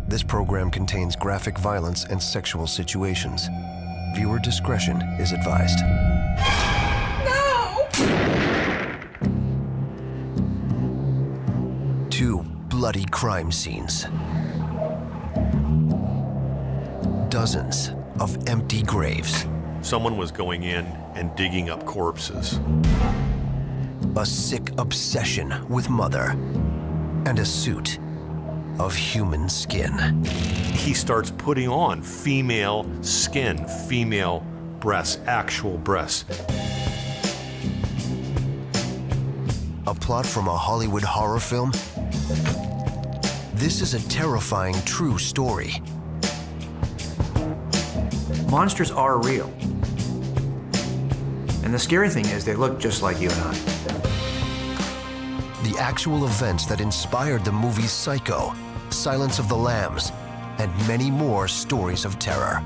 This program contains graphic violence and sexual situations. Viewer discretion is advised. No! 2 bloody crime scenes. Dozens of empty graves. Someone was going in and digging up corpses. A sick obsession with mother. And a suit of human skin. He starts putting on female skin, female breasts, actual breasts. A plot from a Hollywood horror film? This is a terrifying true story. Monsters are real. And the scary thing is they look just like you and I. The actual events that inspired the movies Psycho, Silence of the Lambs, and many more stories of terror.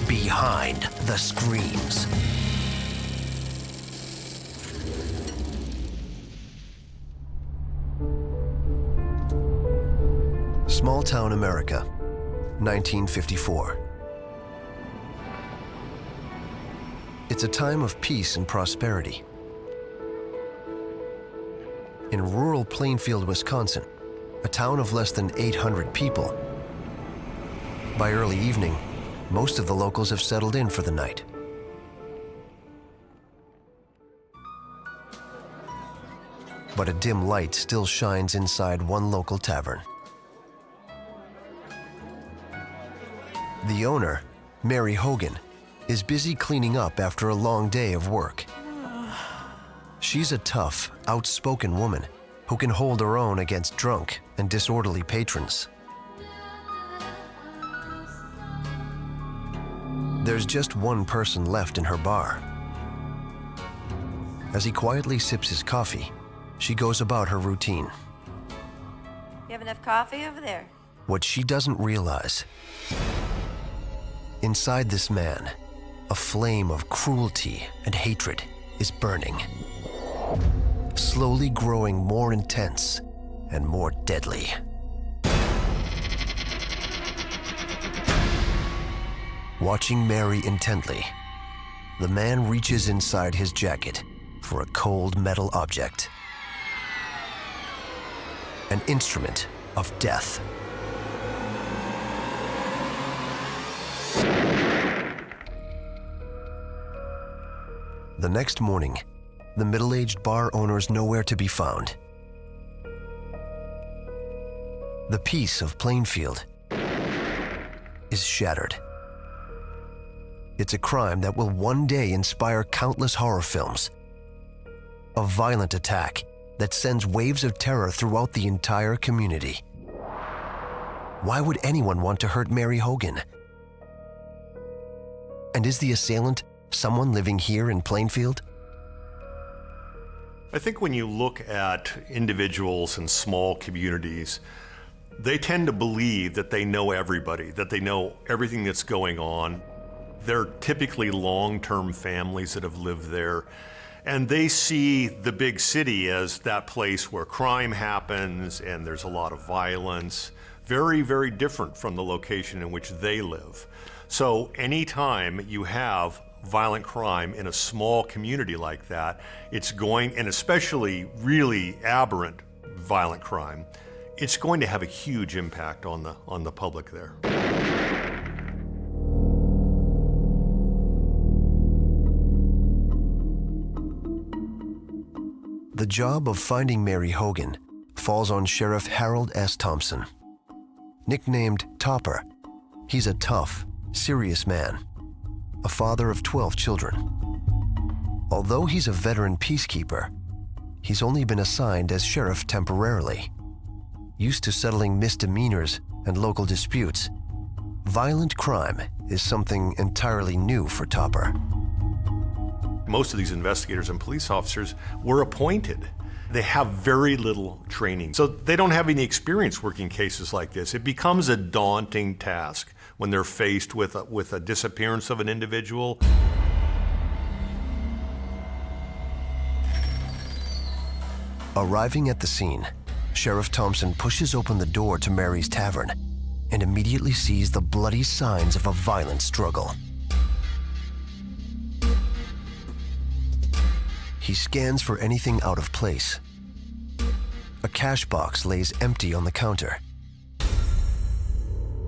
Behind the Screams. Small town America, 1954. It's a time of peace and prosperity. In rural Plainfield, Wisconsin, a town of less than 800 people. By early evening, most of the locals have settled in for the night. But a dim light still shines inside one local tavern. The owner, Mary Hogan, is busy cleaning up after a long day of work. She's a tough, outspoken woman who can hold her own against drunk and disorderly patrons. There's just one person left in her bar. As he quietly sips his coffee, she goes about her routine. You have enough coffee over there? What she doesn't realize, inside this man, a flame of cruelty and hatred is burning, slowly growing more intense and more deadly. Watching Mary intently, the man reaches inside his jacket for a cold metal object, an instrument of death. The next morning, the middle-aged bar owner's nowhere to be found. The peace of Plainfield is shattered. It's a crime that will one day inspire countless horror films. A violent attack that sends waves of terror throughout the entire community. Why would anyone want to hurt Mary Hogan? And is the assailant someone living here in Plainfield? I think when you look at individuals in small communities, they tend to believe that they know everybody, that they know everything that's going on. They're typically long-term families that have lived there, and they see the big city as that place where crime happens and there's a lot of violence. Very, very different from the location in which they live. So anytime you have violent crime in a small community like that, it's going, and especially really aberrant violent crime, it's going to have a huge impact on the public there. The job of finding Mary Hogan falls on Sheriff Harold S. Thompson. Nicknamed Topper, he's a tough, serious man, a father of 12 children. Although he's a veteran peacekeeper, he's only been assigned as sheriff temporarily. Used to settling misdemeanors and local disputes, violent crime is something entirely new for Topper. Most of these investigators and police officers were appointed. They have very little training, so they don't have any experience working cases like this. It becomes a daunting task when they're faced with a disappearance of an individual. Arriving at the scene, Sheriff Thompson pushes open the door to Mary's tavern and immediately sees the bloody signs of a violent struggle. He scans for anything out of place. A cash box lays empty on the counter.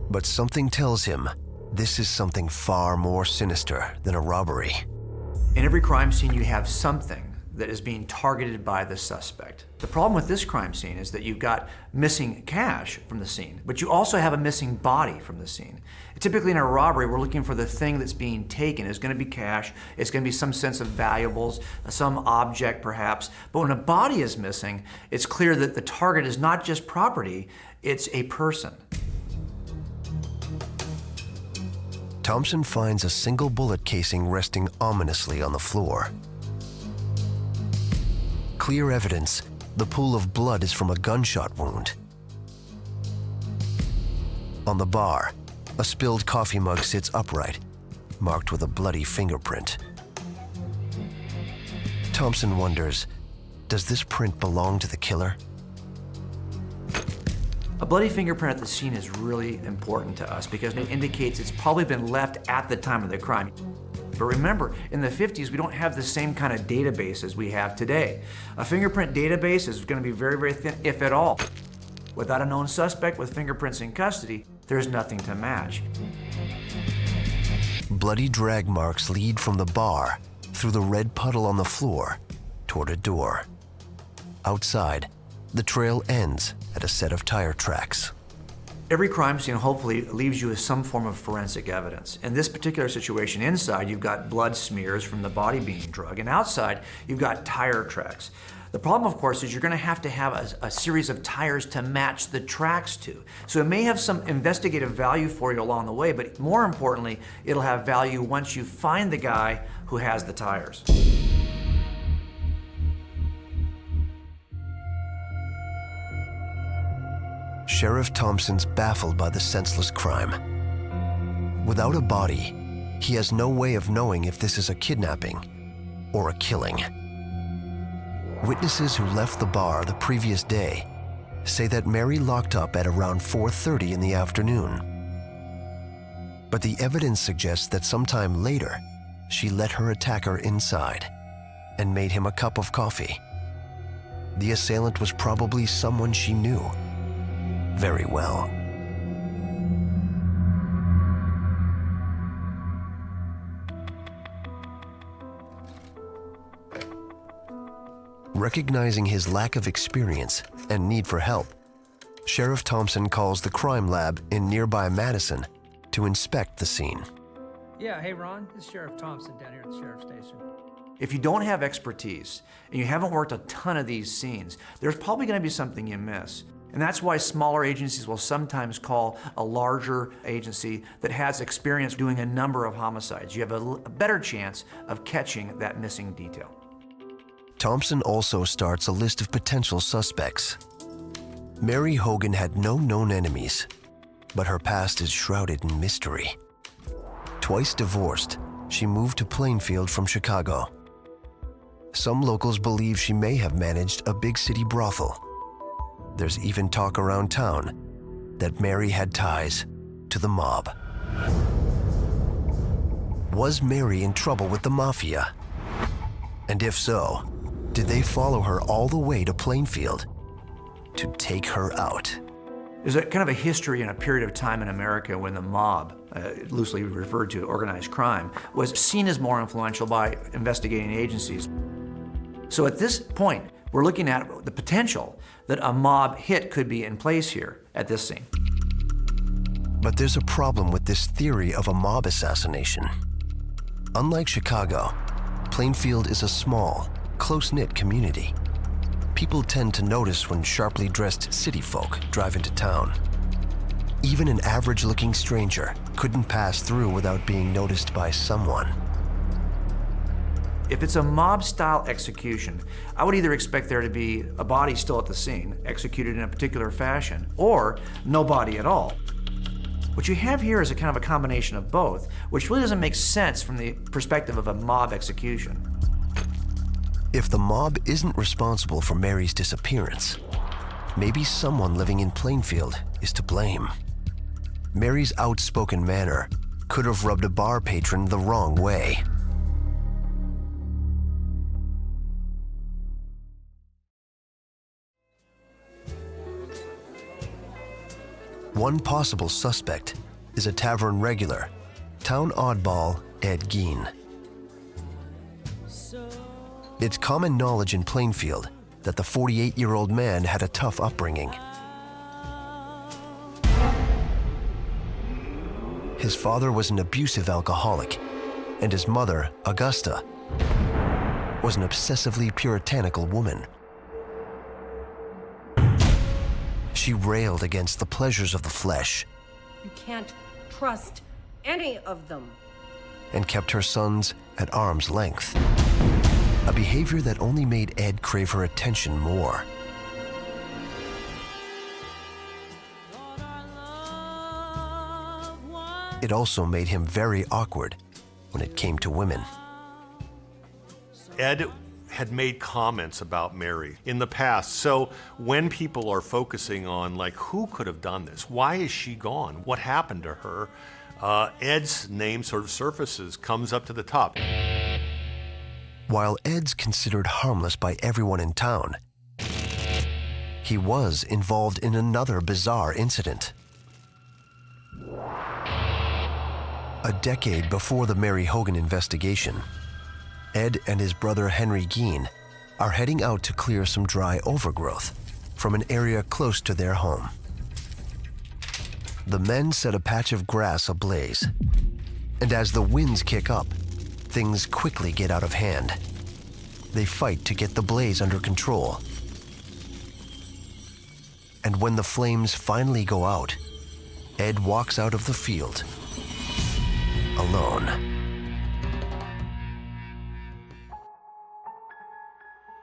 But something tells him this is something far more sinister than a robbery. In every crime scene, you have something that is being targeted by the suspect. The problem with this crime scene is that you've got missing cash from the scene, but you also have a missing body from the scene. Typically in a robbery, we're looking for the thing that's being taken. It's gonna be cash, it's gonna be some sense of valuables, some object perhaps, but when a body is missing, it's clear that the target is not just property, it's a person. Thompson finds a single bullet casing resting ominously on the floor. Clear evidence, the pool of blood is from a gunshot wound. On the bar, a spilled coffee mug sits upright, marked with a bloody fingerprint. Thompson wonders, does this print belong to the killer? A bloody fingerprint at the scene is really important to us because it indicates it's probably been left at the time of the crime. But remember, in the 50s, we don't have the same kind of database as we have today. A fingerprint database is going to be very, very thin, if at all. Without a known suspect with fingerprints in custody, there's nothing to match. Bloody drag marks lead from the bar through the red puddle on the floor toward a door. Outside, the trail ends at a set of tire tracks. Every crime scene hopefully leaves you with some form of forensic evidence. In this particular situation, inside you've got blood smears from the body being drugged, and outside you've got tire tracks. The problem, of course, is you're going to have a series of tires to match the tracks to. So it may have some investigative value for you along the way, but more importantly, it'll have value once you find the guy who has the tires. Sheriff Thompson's baffled by the senseless crime. Without a body, he has no way of knowing if this is a kidnapping or a killing. Witnesses who left the bar the previous day say that Mary locked up at around 4:30 in the afternoon. But the evidence suggests that sometime later, she let her attacker inside and made him a cup of coffee. The assailant was probably someone she knew very well. Recognizing his lack of experience and need for help, Sheriff Thompson calls the crime lab in nearby Madison to inspect the scene. Yeah, hey Ron, this is Sheriff Thompson down here at the Sheriff's Station. If you don't have expertise and you haven't worked a ton of these scenes, there's probably going to be something you miss. And that's why smaller agencies will sometimes call a larger agency that has experience doing a number of homicides. You have a better chance of catching that missing detail. Thompson also starts a list of potential suspects. Mary Hogan had no known enemies, but her past is shrouded in mystery. Twice divorced, she moved to Plainfield from Chicago. Some locals believe she may have managed a big city brothel. There's even talk around town that Mary had ties to the mob. Was Mary in trouble with the mafia? And if so, did they follow her all the way to Plainfield to take her out? There's a kind of a history and a period of time in America when the mob, loosely referred to organized crime, was seen as more influential by investigating agencies. So at this point, we're looking at the potential that a mob hit could be in place here at this scene. But there's a problem with this theory of a mob assassination. Unlike Chicago, Plainfield is a small, close-knit community. People tend to notice when sharply dressed city folk drive into town. Even an average-looking stranger couldn't pass through without being noticed by someone. If it's a mob-style execution, I would either expect there to be a body still at the scene, executed in a particular fashion, or no body at all. What you have here is a kind of a combination of both, which really doesn't make sense from the perspective of a mob execution. If the mob isn't responsible for Mary's disappearance, maybe someone living in Plainfield is to blame. Mary's outspoken manner could have rubbed a bar patron the wrong way. One possible suspect is a tavern regular, town oddball Ed Gein. It's common knowledge in Plainfield that the 48-year-old man had a tough upbringing. His father was an abusive alcoholic, and his mother, Augusta, was an obsessively puritanical woman. She railed against the pleasures of the flesh. You can't trust any of them. And kept her sons at arm's length. A behavior that only made Ed crave her attention more. It also made him very awkward when it came to women. Ed had made comments about Mary in the past, so when people are focusing on, like, who could have done this? Why is she gone? What happened to her? Ed's name sort of surfaces, comes up to the top. While Ed's considered harmless by everyone in town, he was involved in another bizarre incident. A decade before the Mary Hogan investigation, Ed and his brother Henry Gein are heading out to clear some dry overgrowth from an area close to their home. The men set a patch of grass ablaze, and as the winds kick up, things quickly get out of hand. They fight to get the blaze under control. And when the flames finally go out, Ed walks out of the field alone.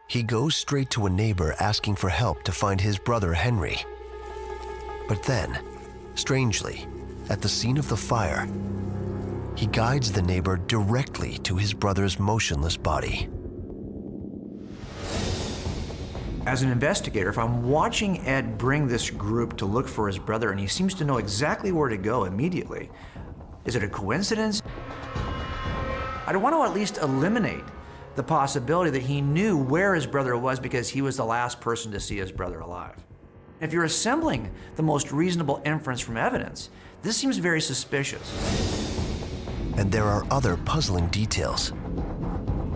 He goes straight to a neighbor asking for help to find his brother Henry. But then, strangely, at the scene of the fire, he guides the neighbor directly to his brother's motionless body. As an investigator, if I'm watching Ed bring this group to look for his brother and he seems to know exactly where to go immediately, is it a coincidence? I'd want to at least eliminate the possibility that he knew where his brother was because he was the last person to see his brother alive. If you're assembling the most reasonable inference from evidence, this seems very suspicious. And there are other puzzling details.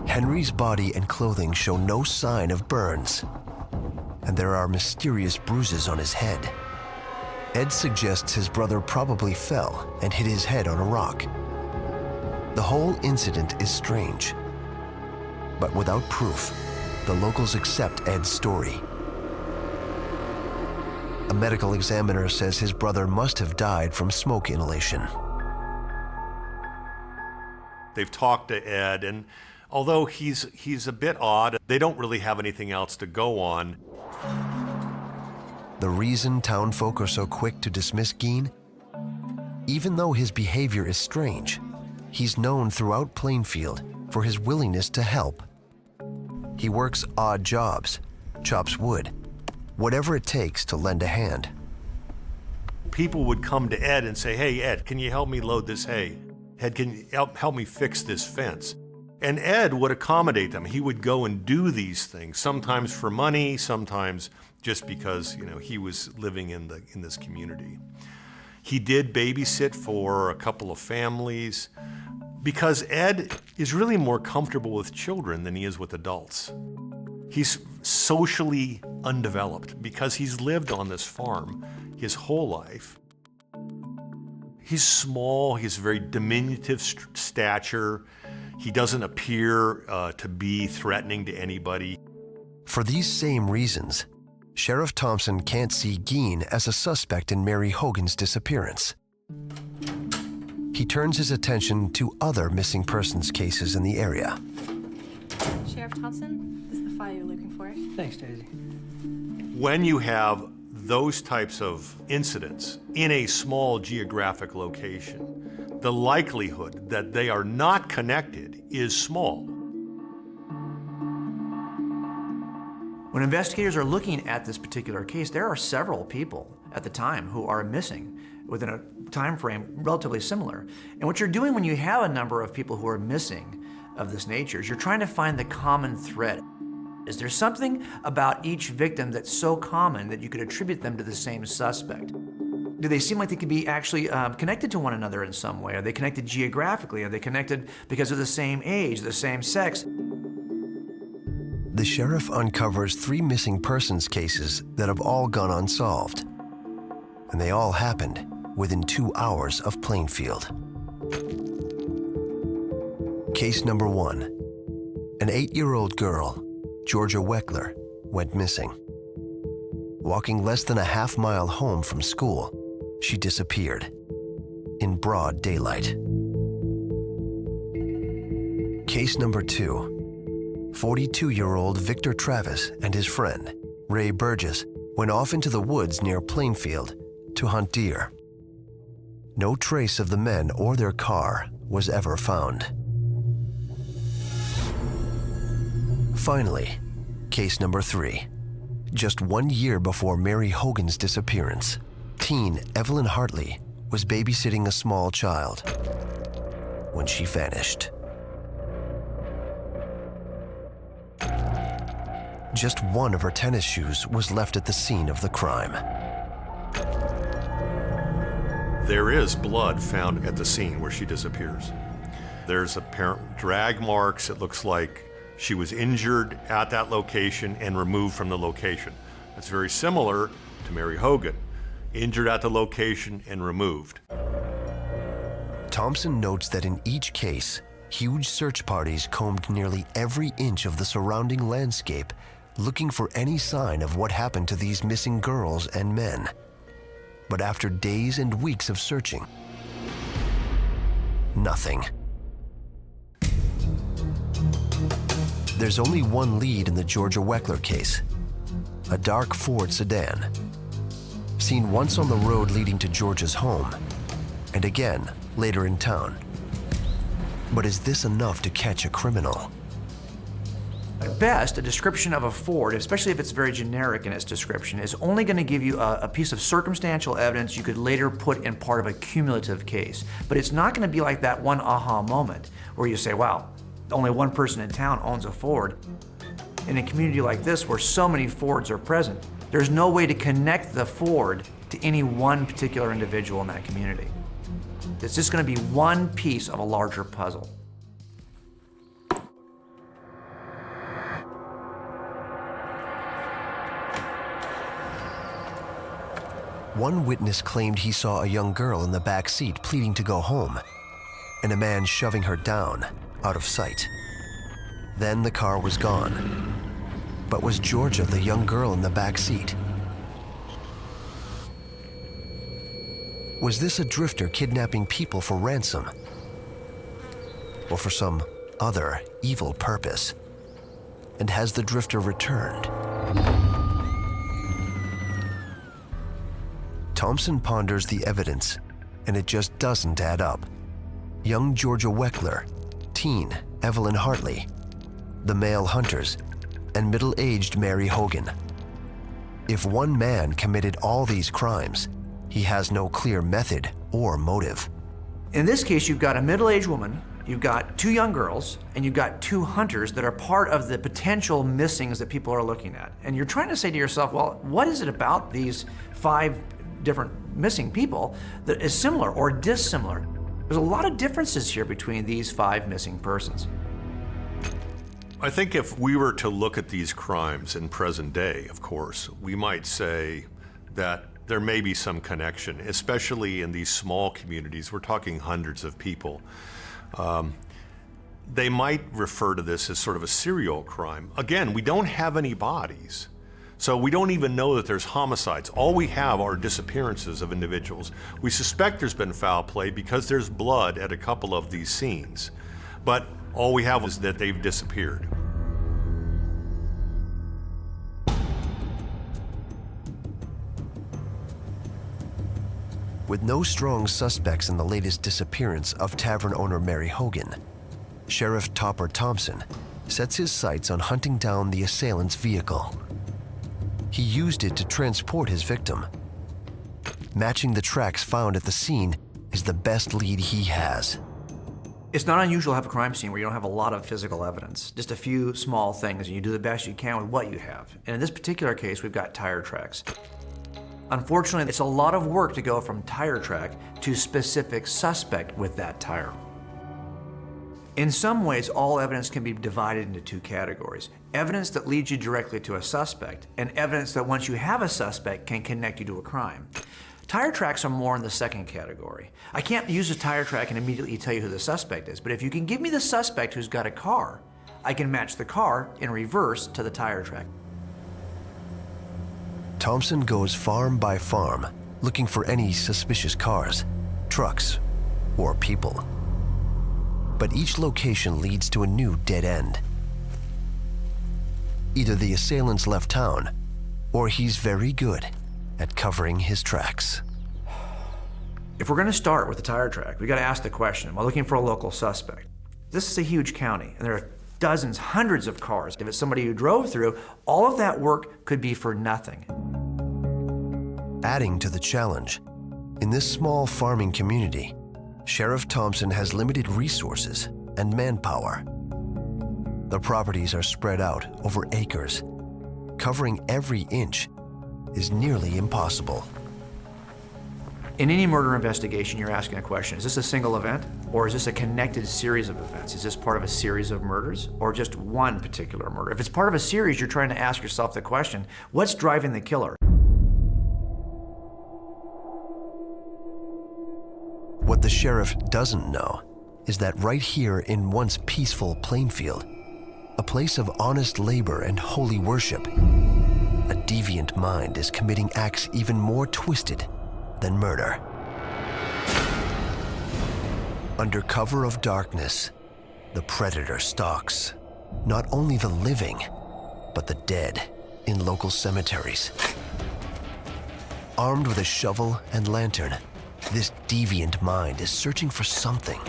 Henry's body and clothing show no sign of burns, and there are mysterious bruises on his head. Ed suggests his brother probably fell and hit his head on a rock. The whole incident is strange, but without proof, the locals accept Ed's story. A medical examiner says his brother must have died from smoke inhalation. They've talked to Ed, and although he's a bit odd, they don't really have anything else to go on. The reason townfolk are so quick to dismiss Gein? Even though his behavior is strange, he's known throughout Plainfield for his willingness to help. He works odd jobs, chops wood, whatever it takes to lend a hand. People would come to Ed and say, "Hey, Ed, can you help me load this hay? Ed, can you help me fix this fence?" And Ed would accommodate them. He would go and do these things, sometimes for money, sometimes just because, he was living in this community. He did babysit for a couple of families because Ed is really more comfortable with children than he is with adults. He's socially undeveloped because he's lived on this farm his whole life. He's small, he has very diminutive stature. He doesn't appear to be threatening to anybody. For these same reasons, Sheriff Thompson can't see Gein as a suspect in Mary Hogan's disappearance. He turns his attention to other missing persons cases in the area. Sheriff Thompson, this is the file you're looking for. Thanks, Daisy. When you have those types of incidents in a small geographic location, the likelihood that they are not connected is small. When investigators are looking at this particular case, there are several people at the time who are missing within a time frame relatively similar. And what you're doing when you have a number of people who are missing of this nature is you're trying to find the common thread. Is there something about each victim that's so common that you could attribute them to the same suspect? Do they seem like they could be actually connected to one another in some way? Are they connected geographically? Are they connected because of the same age, the same sex? The sheriff uncovers 3 missing persons cases that have all gone unsolved. And they all happened within 2 hours of Plainfield. Case number 1. An 8-year-old girl, Georgia Weckler, went missing. Walking less than a half-mile home from school, she disappeared in broad daylight. Case number 2. 42-year-old Victor Travis and his friend, Ray Burgess, went off into the woods near Plainfield to hunt deer. No trace of the men or their car was ever found. Finally, case number 3. Just 1 year before Mary Hogan's disappearance, teen Evelyn Hartley was babysitting a small child when she vanished. Just one of her tennis shoes was left at the scene of the crime. There is blood found at the scene where she disappears. There's apparent drag marks. It looks like she was injured at that location and removed from the location. That's very similar to Mary Hogan, injured at the location and removed. Thompson notes that in each case, huge search parties combed nearly every inch of the surrounding landscape, looking for any sign of what happened to these missing girls and men. But after days and weeks of searching, nothing. There's only one lead in the Georgia Weckler case, a dark Ford sedan, seen once on the road leading to Georgia's home, and again later in town. But is this enough to catch a criminal? At best, a description of a Ford, especially if it's very generic in its description, is only going to give you a piece of circumstantial evidence you could later put in part of a cumulative case. But it's not going to be like that one aha moment where you say, wow, only one person in town owns a Ford. In a community like this where so many Fords are present, there's no way to connect the Ford to any one particular individual in that community. It's just going to be one piece of a larger puzzle. One witness claimed he saw a young girl in the back seat pleading to go home, and a man shoving her down, out of sight. Then the car was gone. But was Georgia the young girl in the back seat? Was this a drifter kidnapping people for ransom? Or for some other evil purpose? And has the drifter returned? Thompson ponders the evidence, and it just doesn't add up. Young Georgia Weckler, teen Evelyn Hartley, the male hunters, and middle-aged Mary Hogan. If one man committed all these crimes, he has no clear method or motive. In this case, you've got a middle-aged woman, you've got 2 young girls, and you've got 2 hunters that are part of the potential missings that people are looking at. And you're trying to say to yourself, well, what is it about these 5 different missing people that is similar or dissimilar? There's a lot of differences here between these 5 missing persons. I think if we were to look at these crimes in present day, of course, we might say that there may be some connection, especially in these small communities. We're talking hundreds of people. They might refer to this as sort of a serial crime. Again, we don't have any bodies, so we don't even know that there's homicides. All we have are disappearances of individuals. We suspect there's been foul play because there's blood at a couple of these scenes, but all we have is that they've disappeared. With no strong suspects in the latest disappearance of tavern owner Mary Hogan, Sheriff Topper Thompson sets his sights on hunting down the assailant's vehicle. He used it to transport his victim. Matching the tracks found at the scene is the best lead he has. It's not unusual to have a crime scene where you don't have a lot of physical evidence, just a few small things, and you do the best you can with what you have. And in this particular case, we've got tire tracks. Unfortunately, it's a lot of work to go from tire track to specific suspect with that tire. In some ways, all evidence can be divided into two categories. Evidence that leads you directly to a suspect, and evidence that once you have a suspect can connect you to a crime. Tire tracks are more in the second category. I can't use a tire track and immediately tell you who the suspect is, but if you can give me the suspect who's got a car, I can match the car in reverse to the tire track. Thompson goes farm by farm, looking for any suspicious cars, trucks, or people. But each location leads to a new dead end. Either the assailants left town, or he's very good at covering his tracks. If we're going to start with the tire track, we got to ask the question, am I looking for a local suspect? This is a huge county, and there are dozens, hundreds of cars. If it's somebody who drove through, all of that work could be for nothing. Adding to the challenge, in this small farming community, Sheriff Thompson has limited resources and manpower. The properties are spread out over acres. Covering every inch is nearly impossible. In any murder investigation, you're asking a question. Is this a single event, or is this a connected series of events? Is this part of a series of murders, or just one particular murder? If it's part of a series, you're trying to ask yourself the question, what's driving the killer? What the sheriff doesn't know is that right here in once peaceful Plainfield, a place of honest labor and holy worship, a deviant mind is committing acts even more twisted than murder. Under cover of darkness, the predator stalks not only the living, but the dead in local cemeteries. Armed with a shovel and lantern, this deviant mind is searching for something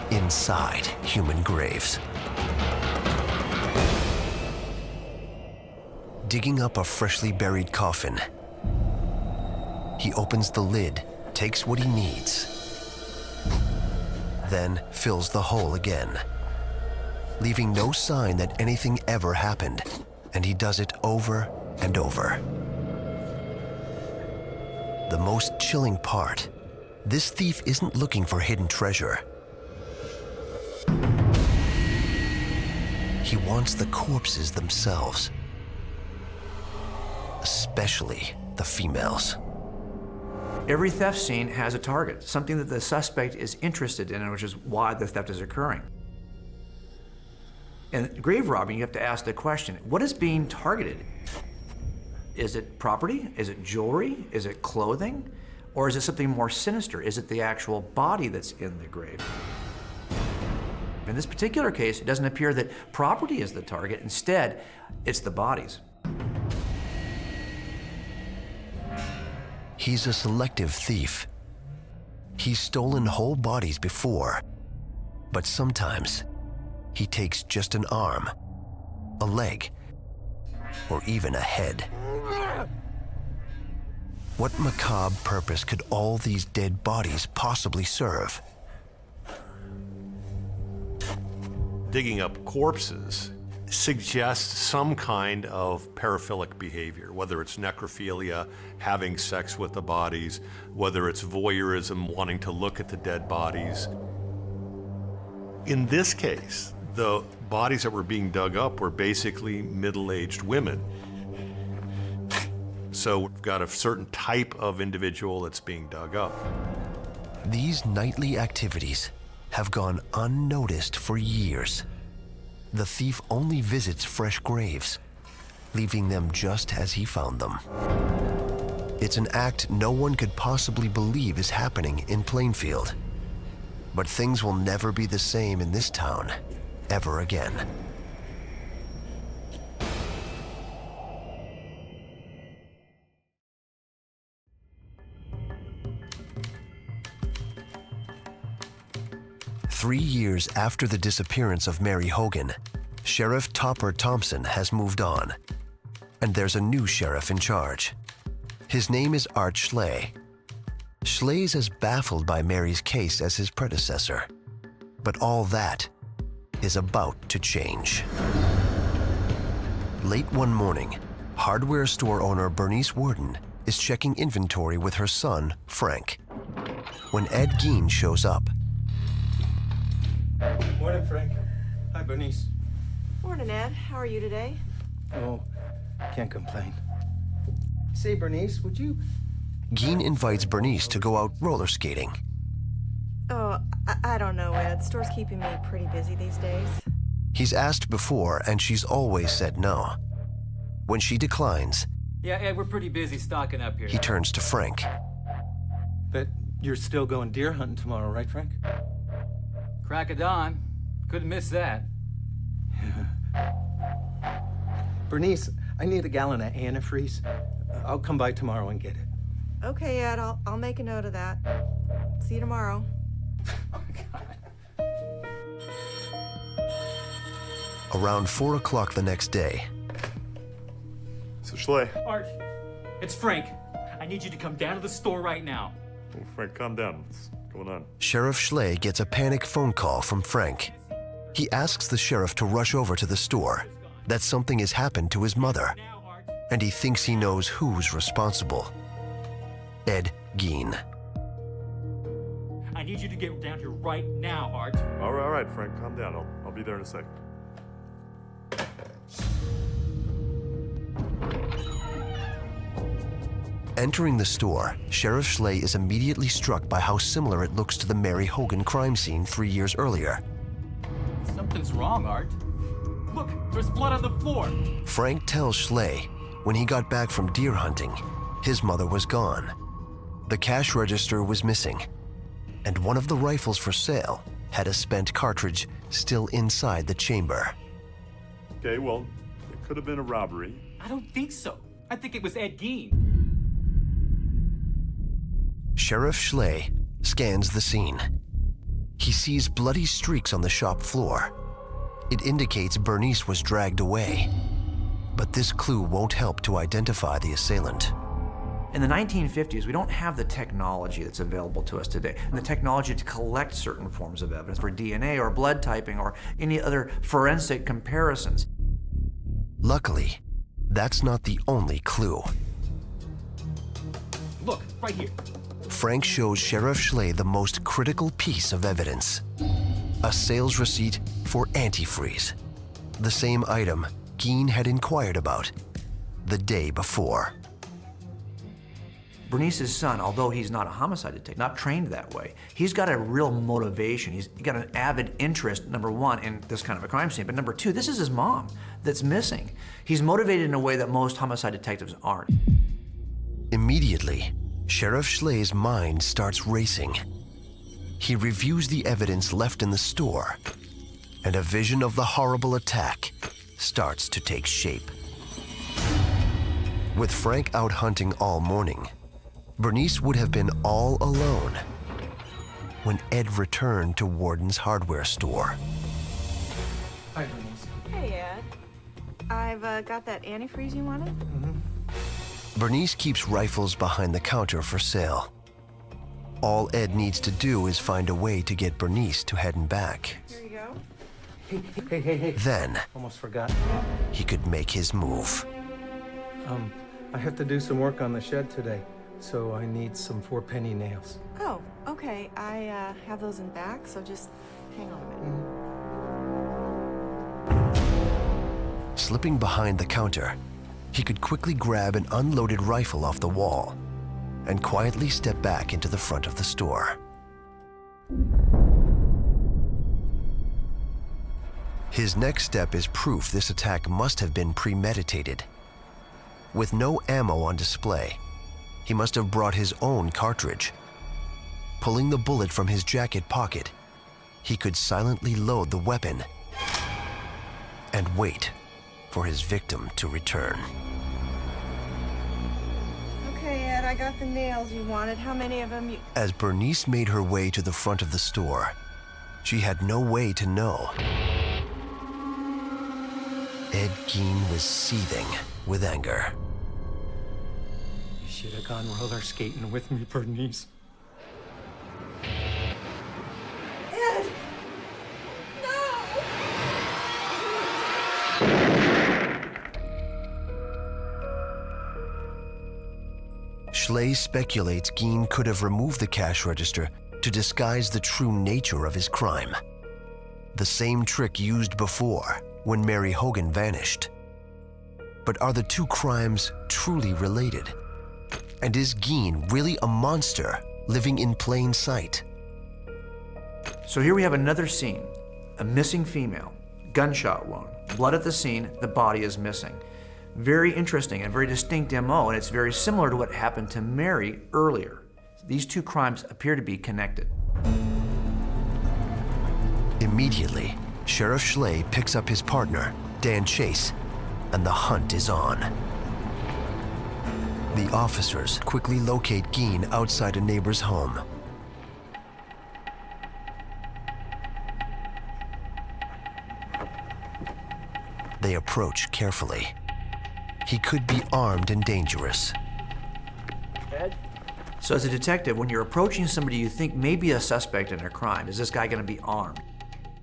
inside human graves. Digging up a freshly buried coffin, he opens the lid, takes what he needs, then fills the hole again, leaving no sign that anything ever happened, and he does it over and over. The most chilling part, this thief isn't looking for hidden treasure. He wants the corpses themselves, especially the females. Every theft scene has a target, something that the suspect is interested in, which is why the theft is occurring. In grave robbing, you have to ask the question, what is being targeted? Is it property? Is it jewelry? Is it clothing? Or is it something more sinister? Is it the actual body that's in the grave? In this particular case, it doesn't appear that property is the target. Instead, it's the bodies. He's a selective thief. He's stolen whole bodies before, but sometimes he takes just an arm, a leg, or even a head. What macabre purpose could all these dead bodies possibly serve? Digging up corpses suggests some kind of paraphilic behavior, whether it's necrophilia, having sex with the bodies, whether it's voyeurism, wanting to look at the dead bodies. In this case, the bodies that were being dug up were basically middle-aged women. So we've got a certain type of individual that's being dug up. These nightly activities have gone unnoticed for years. The thief only visits fresh graves, leaving them just as he found them. It's an act no one could possibly believe is happening in Plainfield. But things will never be the same in this town, ever again. Three years after the disappearance of Mary Hogan, Sheriff Topper Thompson has moved on. and there's a new sheriff in charge. His name is Art Schley. Schley's as baffled by Mary's case as his predecessor. But all that is about to change. Late one morning, hardware store owner Bernice Worden is checking inventory with her son, Frank, when Ed Gein shows up. Morning, Frank. Hi, Bernice. Morning, Ed. How are you today? Oh, can't complain. Say, Bernice, would you... Gein invites Bernice to go out roller skating. Oh, I don't know, Ed. Store's keeping me pretty busy these days. He's asked before, and she's always said no. When she declines, Yeah, Ed, we're pretty busy stocking up here. he turns to Frank. But you're still going deer hunting tomorrow, right, Frank? Crack of dawn. Couldn't miss that. Bernice, I need a gallon of antifreeze. I'll come by tomorrow and get it. Okay, Ed, I'll make a note of that. See you tomorrow. Around 4 o'clock the next day, So Schley. Art, it's Frank. I need you to come down to the store right now. Oh, Frank, calm down. What's going on? Sheriff Schley gets a panic phone call from Frank. He asks the sheriff to rush over to the store, that something has happened to his mother, Now, Art. and he thinks he knows who's responsible. Ed Gein. I need you to get down here right now, Art. All right, Frank, calm down. I'll be there in a second. Entering the store, Sheriff Schley is immediately struck by how similar it looks to the Mary Hogan crime scene 3 years earlier. Something's wrong, Art. Look, there's blood on the floor. Frank tells Schley when he got back from deer hunting, his mother was gone. The cash register was missing, and one of the rifles for sale had a spent cartridge still inside the chamber. Okay, well, it could have been a robbery. I don't think so. I think it was Ed Gein. Sheriff Schley scans the scene. He sees bloody streaks on the shop floor. It indicates Bernice was dragged away. But this clue won't help to identify the assailant. In the 1950s, we don't have the technology that's available to us today, and the technology to collect certain forms of evidence for DNA or blood typing or any other forensic comparisons. Luckily, that's not the only clue. Look, right here. Frank shows Sheriff Schley the most critical piece of evidence: a sales receipt for antifreeze, the same item Gein had inquired about the day before. Bernice's son, although he's not a homicide detective, not trained that way, he's got a real motivation. He's got an avid interest, number one, in this kind of a crime scene, but number two, this is his mom that's missing. He's motivated in a way that most homicide detectives aren't. Immediately, Sheriff Schley's mind starts racing. He reviews the evidence left in the store, and a vision of the horrible attack starts to take shape. With Frank out hunting all morning, Bernice would have been all alone when Ed returned to Warden's hardware store. Hi, Bernice. Hey, Ed. I've got that antifreeze you wanted. Bernice keeps rifles behind the counter for sale. All Ed needs to do is find a way to get Bernice to heading back. Here you go. Hey. Then Almost forgot. he could make his move. I have to do some work on the shed today, so I need some 4-penny nails. Oh, okay. I have those in back, so just hang on a minute. Slipping behind the counter, he could quickly grab an unloaded rifle off the wall and quietly step back into the front of the store. His next step is proof this attack must have been premeditated. With no ammo on display, he must have brought his own cartridge. Pulling the bullet from his jacket pocket, he could silently load the weapon and wait for his victim to return. Okay, Ed, I got the nails you wanted. How many of them you... As Bernice made her way to the front of the store, she had no way to know. Ed Gein was seething with anger. You should have gone roller skating with me, Bernice. Ed! No! Schley speculates Gein could have removed the cash register to disguise the true nature of his crime. The same trick used before when Mary Hogan vanished. But are the two crimes truly related? And is Gein really a monster living in plain sight? So here we have another scene. A missing female, gunshot wound, blood at the scene, the body is missing. Very interesting and very distinct MO, and it's very similar to what happened to Mary earlier. These two crimes appear to be connected. Immediately, Sheriff Schley picks up his partner, Dan Chase, and the hunt is on. The officers quickly locate Gein outside a neighbor's home. They approach carefully. He could be armed and dangerous. Ed? So as a detective, when you're approaching somebody you think may be a suspect in a crime, is this guy going to be armed?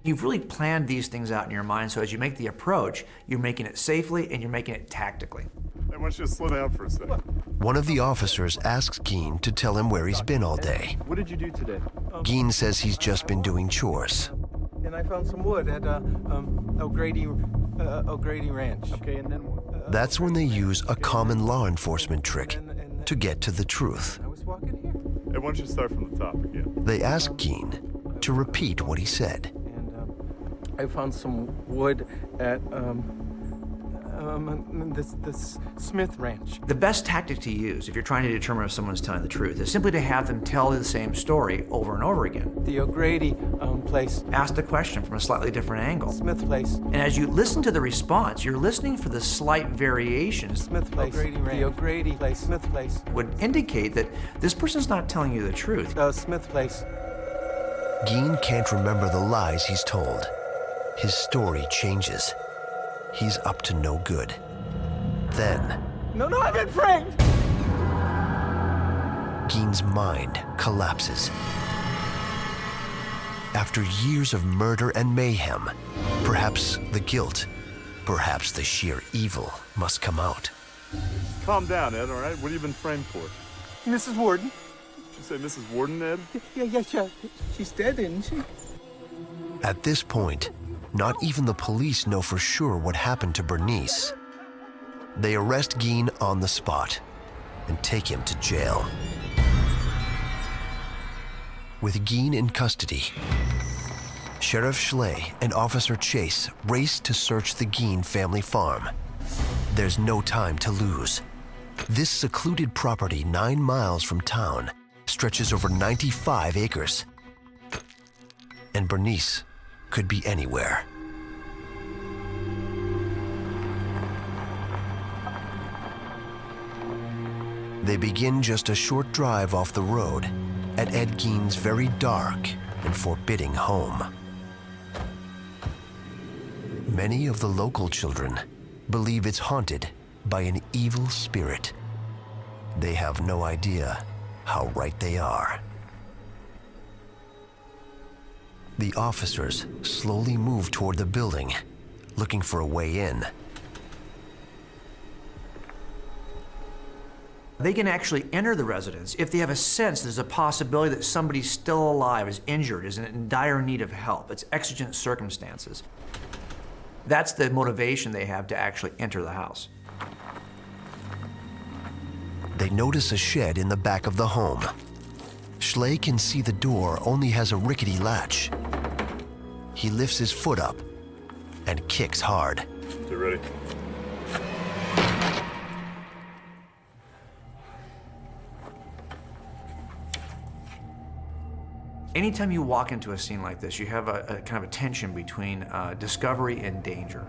You've really planned these things out in your mind, so as you make the approach, you're making it safely and you're making it tactically. I want you to slow down for a second. One of the officers asks Gein to tell him where he's been all day. What did you do today? Gein says he's just been doing chores. And I found some wood at O'Grady Ranch. Okay, and then what? That's when they use a common law enforcement trick to get to the truth. I was walking here. I want you to start from the top again. They ask Gein to repeat what he said. And I found some wood at this Smith Ranch. The best tactic to use if you're trying to determine if someone's telling the truth is simply to have them tell the same story over and over again. The O'Grady place. Ask the question from a slightly different angle. Smith place. And as you listen to the response, you're listening for the slight variations Smith place. The O'Grady place. Smith place. would indicate that this person's not telling you the truth. Smith place. Gein can't remember the lies he's told. His story changes. He's up to no good. Then, No, I've been framed! Gein's mind collapses. After years of murder and mayhem, perhaps the guilt, perhaps the sheer evil must come out. Calm down, Ed, all right? What have you been framed for? Mrs. Worden. Did you say Mrs. Worden, Ed? Yeah. She's dead, isn't she? At this point, not even the police know for sure what happened to Bernice. They arrest Gein on the spot and take him to jail. With Gein in custody, Sheriff Schley and Officer Chase race to search the Gein family farm. There's no time to lose. This secluded property 9 miles from town stretches over 95 acres. And Bernice could be anywhere. They begin just a short drive off the road at Ed Gein's very dark and forbidding home. Many of the local children believe it's haunted by an evil spirit. They have no idea how right they are. The officers slowly move toward the building, looking for a way in. They can actually enter the residence if they have a sense there's a possibility that somebody's still alive, is injured, is in dire need of help. It's exigent circumstances. That's the motivation they have to actually enter the house. They notice a shed in the back of the home. Schley can see the door only has a rickety latch. He lifts his foot up and kicks hard. You ready? Anytime you walk into a scene like this, you have a kind of a tension between discovery and danger.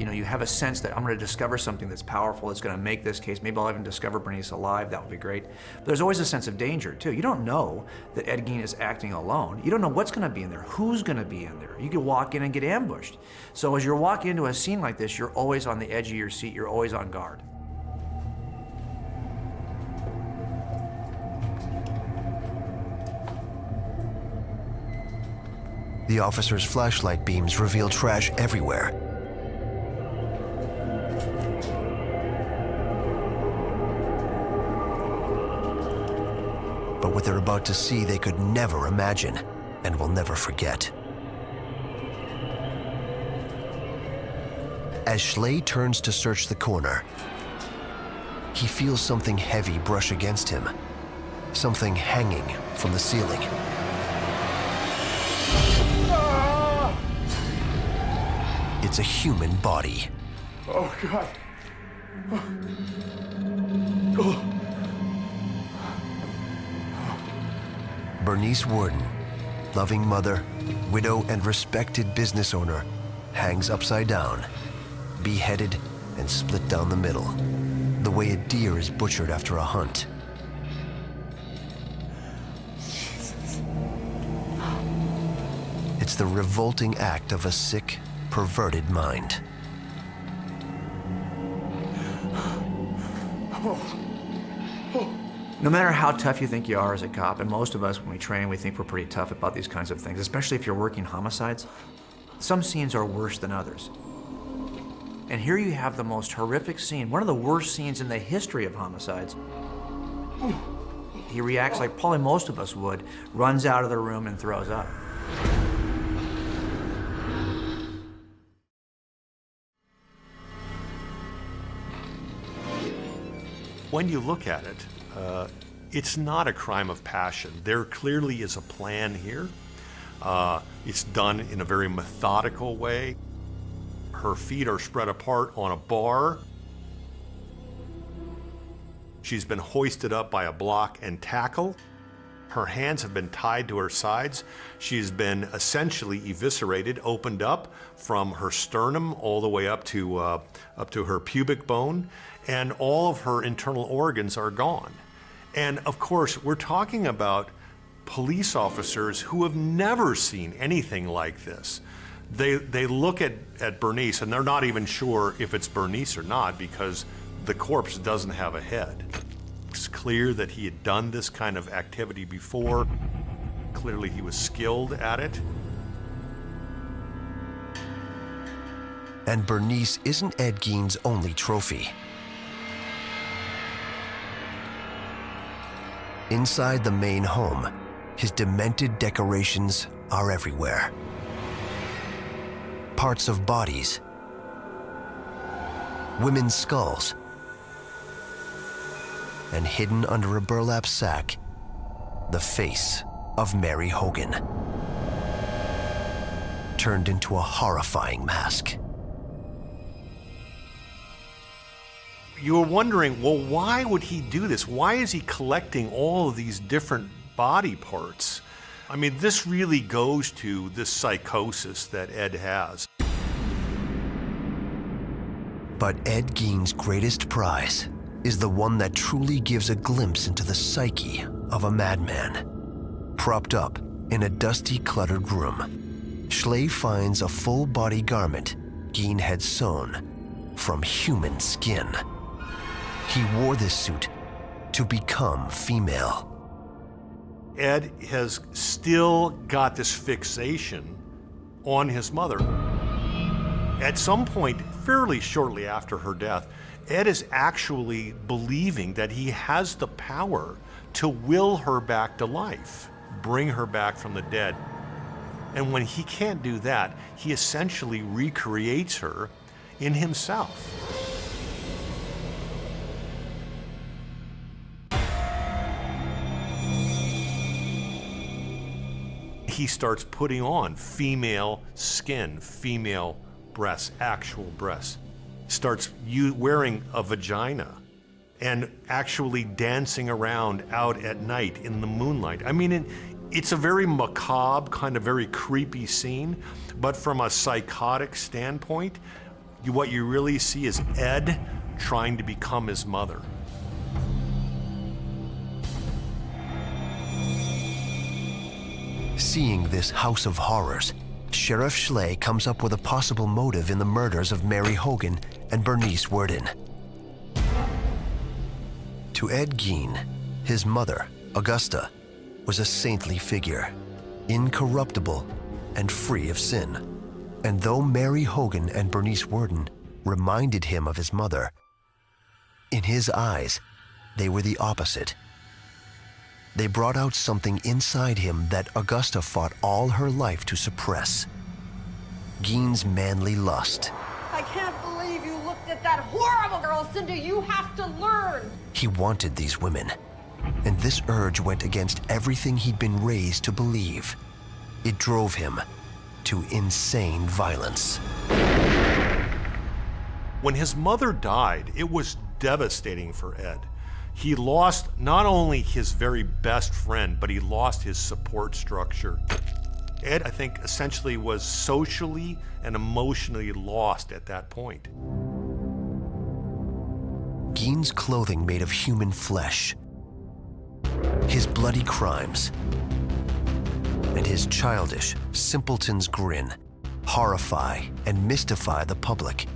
You know, you have a sense that I'm going to discover something that's powerful, that's going to make this case. Maybe I'll even discover Bernice alive. That would be great. But there's always a sense of danger, too. You don't know that Ed Gein is acting alone. You don't know what's going to be in there, who's going to be in there. You could walk in and get ambushed. So as you're walking into a scene like this, you're always on the edge of your seat. You're always on guard. The officer's flashlight beams reveal trash everywhere. But what they're about to see, they could never imagine and will never forget. As Schley turns to search the corner, he feels something heavy brush against him, something hanging from the ceiling. It's a human body. Oh, God. Bernice Worden, loving mother, widow, and respected business owner, hangs upside down, beheaded and split down the middle, the way a deer is butchered after a hunt. It's the revolting act of a sick, perverted mind. No matter how tough you think you are as a cop, and most of us, when we train, we think we're pretty tough about these kinds of things, especially if you're working homicides, some scenes are worse than others. And here you have the most horrific scene, one of the worst scenes in the history of homicides. He reacts like probably most of us would, runs out of the room and throws up. When you look at it, it's not a crime of passion. There clearly is a plan here. It's done in a very methodical way. Her feet are spread apart on a bar. She's been hoisted up by a block and tackle. Her hands have been tied to her sides. She's been essentially eviscerated, opened up from her sternum all the way up to her pubic bone, and all of her internal organs are gone. And of course, we're talking about police officers who have never seen anything like this. They look at Bernice and they're not even sure if it's Bernice or not because the corpse doesn't have a head. It's clear that he had done this kind of activity before. Clearly he was skilled at it. And Bernice isn't Ed Gein's only trophy. Inside the main home, his demented decorations are everywhere. Parts of bodies, women's skulls, and hidden under a burlap sack, the face of Mary Hogan, turned into a horrifying mask. You were wondering, well, why would he do this? Why is he collecting all of these different body parts? I mean, this really goes to this psychosis that Ed has. But Ed Gein's greatest prize is the one that truly gives a glimpse into the psyche of a madman. Propped up in a dusty, cluttered room, Schley finds a full-body garment Gein had sewn from human skin. He wore this suit to become female. Ed has still got this fixation on his mother. At some point, fairly shortly after her death, Ed is actually believing that he has the power to will her back to life, bring her back from the dead. And when he can't do that, he essentially recreates her in himself. He starts putting on female skin, female breasts, actual breasts. Starts wearing a vagina and actually dancing around out at night in the moonlight. I mean, it's a very macabre, kind of very creepy scene, but from a psychotic standpoint, What you really see is Ed trying to become his mother. Seeing this house of horrors, Sheriff Schley comes up with a possible motive in the murders of Mary Hogan and Bernice Worden. To Ed Gein, his mother, Augusta, was a saintly figure, incorruptible and free of sin. And though Mary Hogan and Bernice Worden reminded him of his mother, in his eyes, they were the opposite. They brought out something inside him that Augusta fought all her life to suppress. Gein's manly lust. I can't believe you looked at that horrible girl, Cindy. You have to learn. He wanted these women, and this urge went against everything he'd been raised to believe. It drove him to insane violence. When his mother died, it was devastating for Ed. He lost not only his very best friend, but he lost his support structure. Ed, I think, essentially was socially and emotionally lost at that point. Gein's clothing made of human flesh, his bloody crimes, and his childish, simpleton's grin horrify and mystify the public.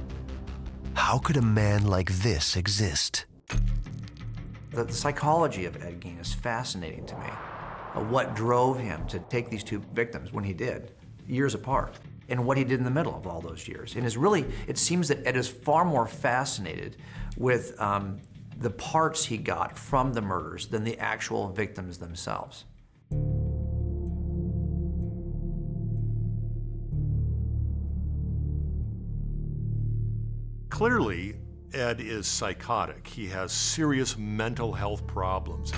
How could a man like this exist? The psychology of Ed Gein is fascinating to me. What drove him to take these two victims when he did, years apart, and what he did in the middle of all those years. And it seems that Ed is far more fascinated with the parts he got from the murders than the actual victims themselves. Clearly, Ed is psychotic. He has serious mental health problems.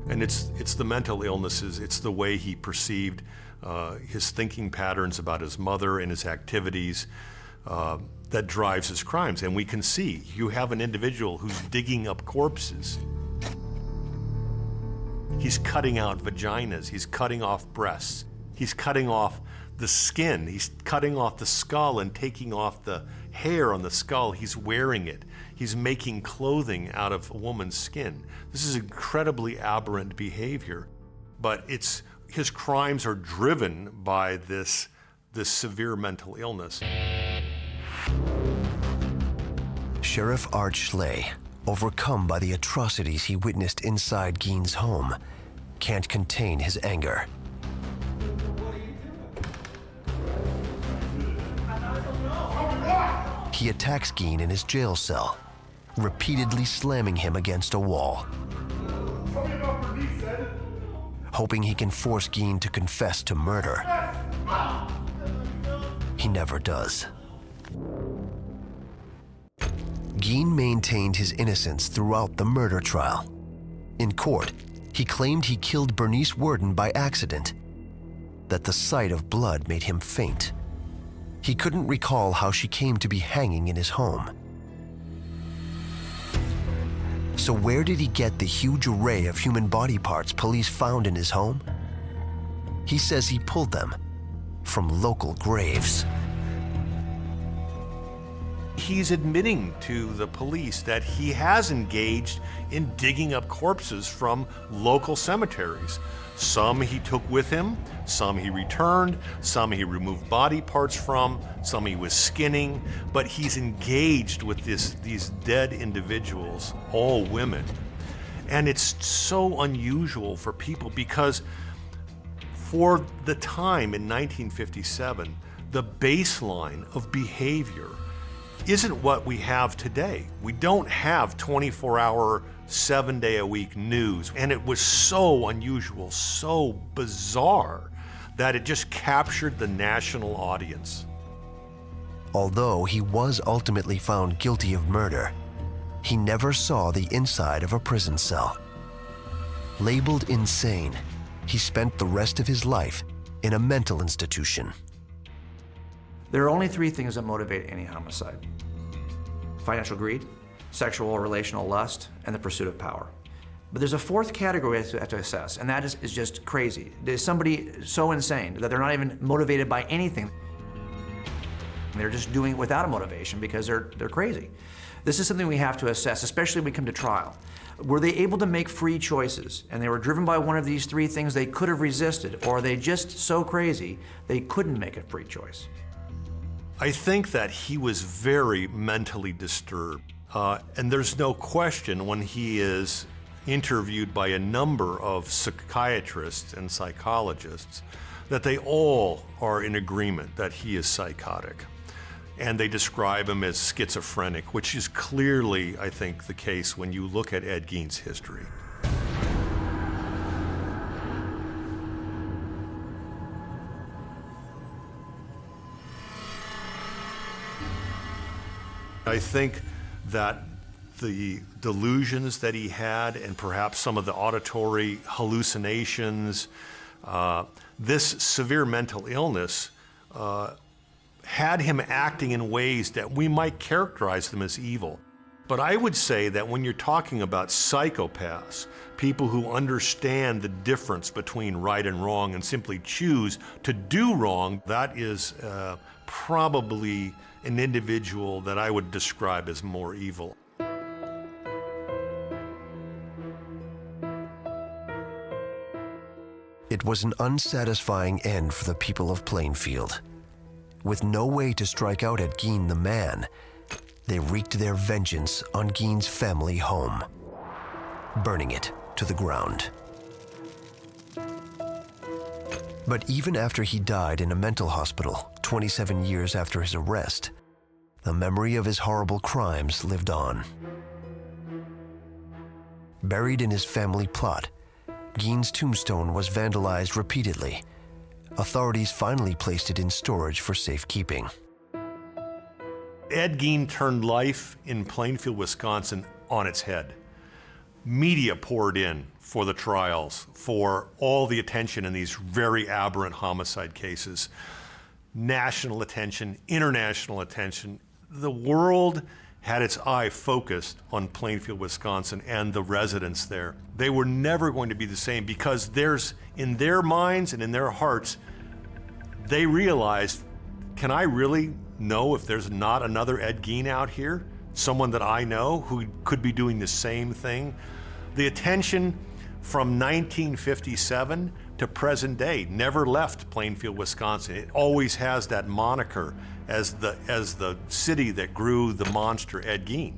And it's the mental illnesses, it's the way he perceived his thinking patterns about his mother and his activities that drives his crimes. And we can see, you have an individual who's digging up corpses. He's cutting out vaginas, he's cutting off breasts, he's cutting off the skin, he's cutting off the skull and taking off the hair on the skull. He's wearing it. He's making clothing out of a woman's skin. This is incredibly aberrant behavior, but his crimes are driven by this severe mental illness. Sheriff Art Schley, overcome by the atrocities he witnessed inside Gein's home, can't contain his anger. He attacks Gein in his jail cell, repeatedly slamming him against a wall, hoping he can force Gein to confess to murder. He never does. Gein maintained his innocence throughout the murder trial. In court, he claimed he killed Bernice Worden by accident, that the sight of blood made him faint. He couldn't recall how she came to be hanging in his home. So where did he get the huge array of human body parts police found in his home? He says he pulled them from local graves. He's admitting to the police that he has engaged in digging up corpses from local cemeteries. Some he took with him, some he returned, some he removed body parts from, some he was skinning, but he's engaged with these dead individuals, all women. And it's so unusual for people because for the time in 1957, the baseline of behavior isn't what we have today. We don't have 24-hour, 7-day-a-week news. And it was so unusual, so bizarre, that it just captured the national audience. Although he was ultimately found guilty of murder, he never saw the inside of a prison cell. Labeled insane, he spent the rest of his life in a mental institution. There are only three things that motivate any homicide: financial greed, sexual or relational lust, and the pursuit of power. But there's a fourth category we have to assess, and that is just crazy. Is somebody so insane that they're not even motivated by anything? They're just doing it without a motivation because they're crazy. This is something we have to assess, especially when we come to trial. Were they able to make free choices and they were driven by one of these three things they could have resisted, or are they just so crazy they couldn't make a free choice? I think that he was very mentally disturbed. And there's no question when he is interviewed by a number of psychiatrists and psychologists that they all are in agreement that he is psychotic. And they describe him as schizophrenic, which is clearly, I think, the case when you look at Ed Gein's history. I think that the delusions that he had and perhaps some of the auditory hallucinations, this severe mental illness had him acting in ways that we might characterize them as evil. But I would say that when you're talking about psychopaths, people who understand the difference between right and wrong and simply choose to do wrong, that is probably an individual that I would describe as more evil. It was an unsatisfying end for the people of Plainfield. With no way to strike out at Gein the man, they wreaked their vengeance on Gein's family home, burning it to the ground. But even after he died in a mental hospital 27 years after his arrest, the memory of his horrible crimes lived on. Buried in his family plot, Gein's tombstone was vandalized repeatedly. Authorities finally placed it in storage for safekeeping. Ed Gein turned life in Plainfield, Wisconsin on its head. Media poured in for the trials, for all the attention in these very aberrant homicide cases. National attention, international attention. The world had its eye focused on Plainfield, Wisconsin and the residents there. They were never going to be the same because in their minds and in their hearts, they realized, can I really know if there's not another Ed Gein out here? Someone that I know who could be doing the same thing? The attention from 1957 to present day never left Plainfield, Wisconsin. It always has that moniker as the city that grew the monster Ed Gein,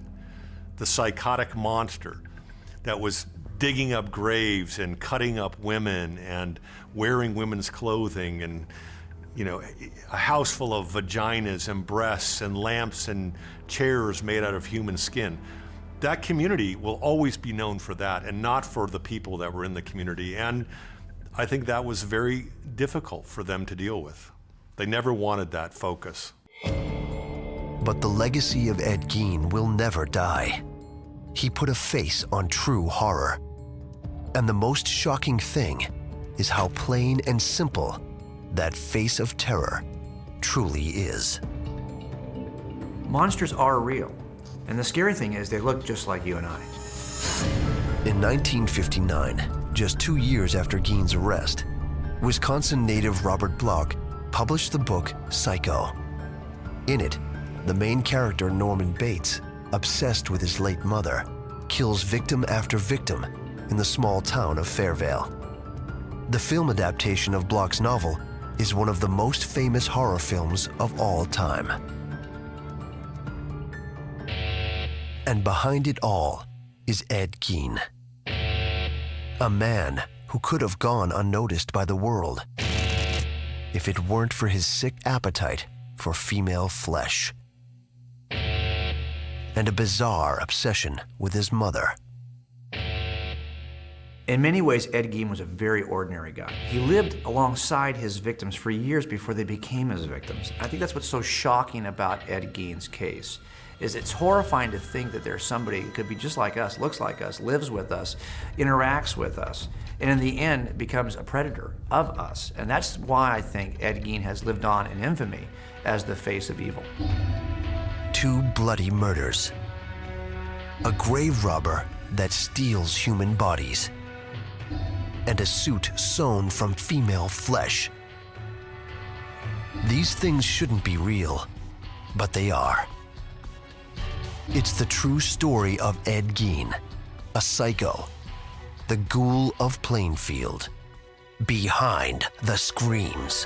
the psychotic monster that was digging up graves and cutting up women and wearing women's clothing and, you know, a house full of vaginas and breasts and lamps and chairs made out of human skin. That community will always be known for that and not for the people that were in the community. And I think that was very difficult for them to deal with. They never wanted that focus. But the legacy of Ed Gein will never die. He put a face on true horror. And the most shocking thing is how plain and simple that face of terror truly is. Monsters are real. And the scary thing is they look just like you and I. In 1959, just 2 years after Gein's arrest, Wisconsin native Robert Bloch published the book Psycho. In it, the main character, Norman Bates, obsessed with his late mother, kills victim after victim in the small town of Fairvale. The film adaptation of Bloch's novel is one of the most famous horror films of all time. And behind it all is Ed Gein, a man who could have gone unnoticed by the world if it weren't for his sick appetite for female flesh and a bizarre obsession with his mother. In many ways, Ed Gein was a very ordinary guy. He lived alongside his victims for years before they became his victims. I think that's what's so shocking about Ed Gein's case, is it's horrifying to think that there's somebody who could be just like us, looks like us, lives with us, interacts with us, and in the end becomes a predator of us. And that's why I think Ed Gein has lived on in infamy as the face of evil. 2 bloody murders, a grave robber that steals human bodies, and a suit sewn from female flesh. These things shouldn't be real, but they are. It's the true story of Ed Gein, a psycho, the ghoul of Plainfield, behind the screams.